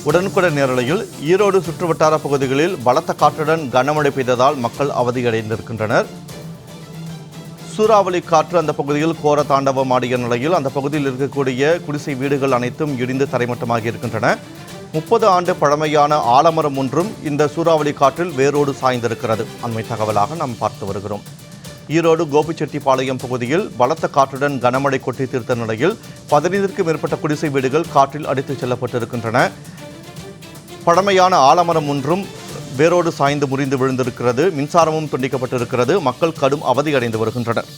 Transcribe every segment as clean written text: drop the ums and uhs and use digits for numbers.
உடனுக்குடன் நேரலையில் ஈரோடு சுற்றுவட்டார பகுதிகளில் பலத்த காற்றுடன் கனமழை பெய்ததால் மக்கள் அவதியடைந்திருக்கின்றனர். சூறாவளி காற்று அந்த பகுதியில் கோர தாண்டவமாடிய நிலையில் அந்த பகுதியில் இருக்கக்கூடிய குடிசை வீடுகள் அனைத்தும் இடிந்து தரைமட்டமாகி இருக்கின்றன. 30 ஆண்டு பழமையான ஆலமரம் ஒன்றும் இந்த சூறாவளி காற்றில் வேரோடு சாய்ந்திருக்கிறது. அண்மை தகவலாக நாம் பார்த்து வருகிறோம். ஈரோடு கோபிச்செட்டிப்பாளையம் பகுதியில் பலத்த காற்றுடன் கனமழை கொட்டி தீர்த்த நிலையில் 15க்கும் மேற்பட்ட குடிசை வீடுகள் காற்றில் அடித்துச் செல்லப்பட்டிருக்கின்றன. பழமையான ஆலமரம் ஒன்றும் வேரோடு சாய்ந்து முறிந்து விழுந்திருக்கிறது. மின்சாரமும் துண்டிக்கப்பட்டிருக்கிறது. மக்கள் கடும் அவதியடைந்து வருகின்றனர்.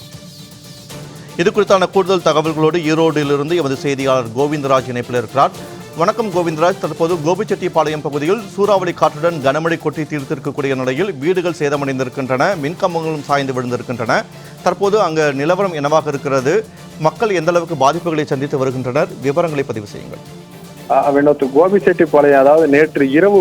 இது குறித்தான கூடுதல் தகவல்களோடு ஈரோடிலிருந்து எமது செய்தியாளர் கோவிந்தராஜ் இணைப்பில் இருக்கிறார். வணக்கம் கோவிந்தராஜ். தற்போது கோபிச்செட்டிப்பாளையம் பகுதியில் சூறாவளி காற்றுடன் கனமழை கொட்டி தீர்த்திருக்கக்கூடிய நிலையில் வீடுகள் சேதமடைந்திருக்கின்றன. மின்கம்பங்களும் சாய்ந்து விழுந்திருக்கின்றன. தற்போது அங்கு நிலவரம் என்னவாக இருக்கிறது? மக்கள் எந்த அளவுக்கு பாதிப்புகளை சந்தித்து வருகின்றனர்? விவரங்களை பதிவு செய்யுங்கள். வினோத், கோபிச்செட்டிப்பாளையம் அதாவது நேற்று இரவு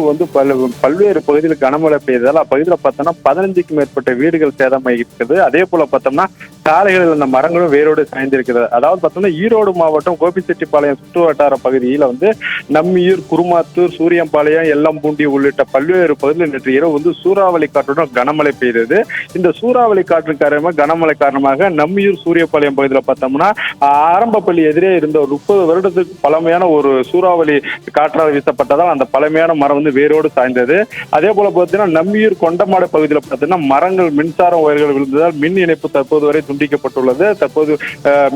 பல்வேறு பகுதியில் கனமழை பெய்ததால் அப்பகுதியில் பார்த்தோம்னா 15க்கும் மேற்பட்ட வீடுகள் சேதமாகிருக்குது. அதே போல பார்த்தோம்னா சாலைகளில் அந்த மரங்களும் வேரோடு சாய்ந்திருக்கிறது. அதாவது பார்த்தோம்னா ஈரோடு மாவட்டம் கோபிச்செட்டிப்பாளையம் சுற்று வட்டார பகுதியில் நம்மியூர், குருமாத்தூர், சூரியம்பாளையம், எல்லம்பூண்டி உள்ளிட்ட பல்வேறு பகுதியில் நேற்று இரவு சூறாவளி காற்றுடன் கனமழை பெய்தது. இந்த சூறாவளி காற்று காரணமாக கனமழை காரணமாக நம்மியூர், சூரியப்பாளையம் பகுதியில் பார்த்தோம்னா ஆரம்ப பள்ளி எதிரே இருந்த ஒரு 30 வருடத்துக்கு பழமையான ஒரு சூறாவளி காற்றால் வீசப்பட்டதால் அந்த பழமையான மரம் வேரோடு சாய்ந்தது. அதே போல பார்த்தீங்கன்னா நம்மியூர் கொண்டமாடு பகுதியில் பார்த்தீங்கன்னா மரங்கள், மின்சார ஒயர்கள் விழுந்ததால் மின் இணைப்பு தற்போது வரை துண்டிக்கப்பட்டுள்ளது. தற்போது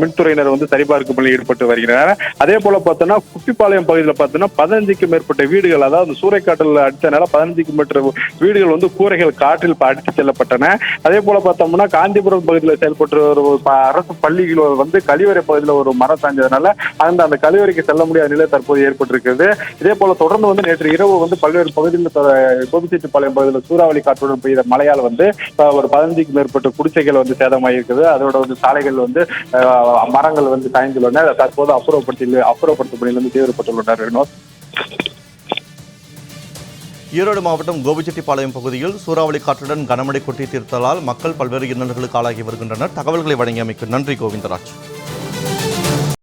மின்துறையினர் சரிபார்க்கும் பணியில் ஈடுபட்டு வருகிறார். அதே போல பார்த்தோம்னா குட்டிப்பாளையம் பகுதியில் பார்த்தீங்கன்னா 15க்கும் மேற்பட்ட வீடுகள், அதாவது சூறைக்காற்றில் அடித்தனால 15க்கும் மேற்பட்ட வீடுகள் கூரைகள் காற்றில் அடித்து செல்லப்பட்டன. அதே போல பார்த்தோம்னா காஞ்சிபுரம் பகுதியில் செயல்பட்டு ஒரு அரசு பள்ளிகள் கழிவறை பகுதியில் ஒரு மரம் சாய்ந்ததுனால அந்த கழிவறைக்கு செல்ல முடியாத நிலை தற்போது ஏற்பட்டிருக்கிறது. இதே போல தொடர்ந்து நேற்று இரவு பல்வேறு பகுதியில் கோபிச்செட்டிப்பாளையம் பகுதியில் சூறாவளி காற்றுடன் பெய்த மழையால் ஒரு 15க்கும் மேற்பட்ட குடிசைகள் சேதமாகிருக்கிறது. அதோட சாலைகள் மரங்கள் சாய்ந்துள்ளன. தற்போது அப்புறப்படுத்தும் பணியில் தீவிரப்பட்டுள்ளனர். வினோத், ஈரோடு மாவட்டம் கோபிச்செட்டிப்பாளையம் பகுதியில் சூறாவளி காற்றுடன் கனமழை கொட்டி தீர்த்ததால் மக்கள் பல்வேறு இன்னல்களுக்கு ஆளாகி வருகின்றனர். தகவல்களை வழங்கியமைக்கு நன்றி கோவிந்தராஜ்.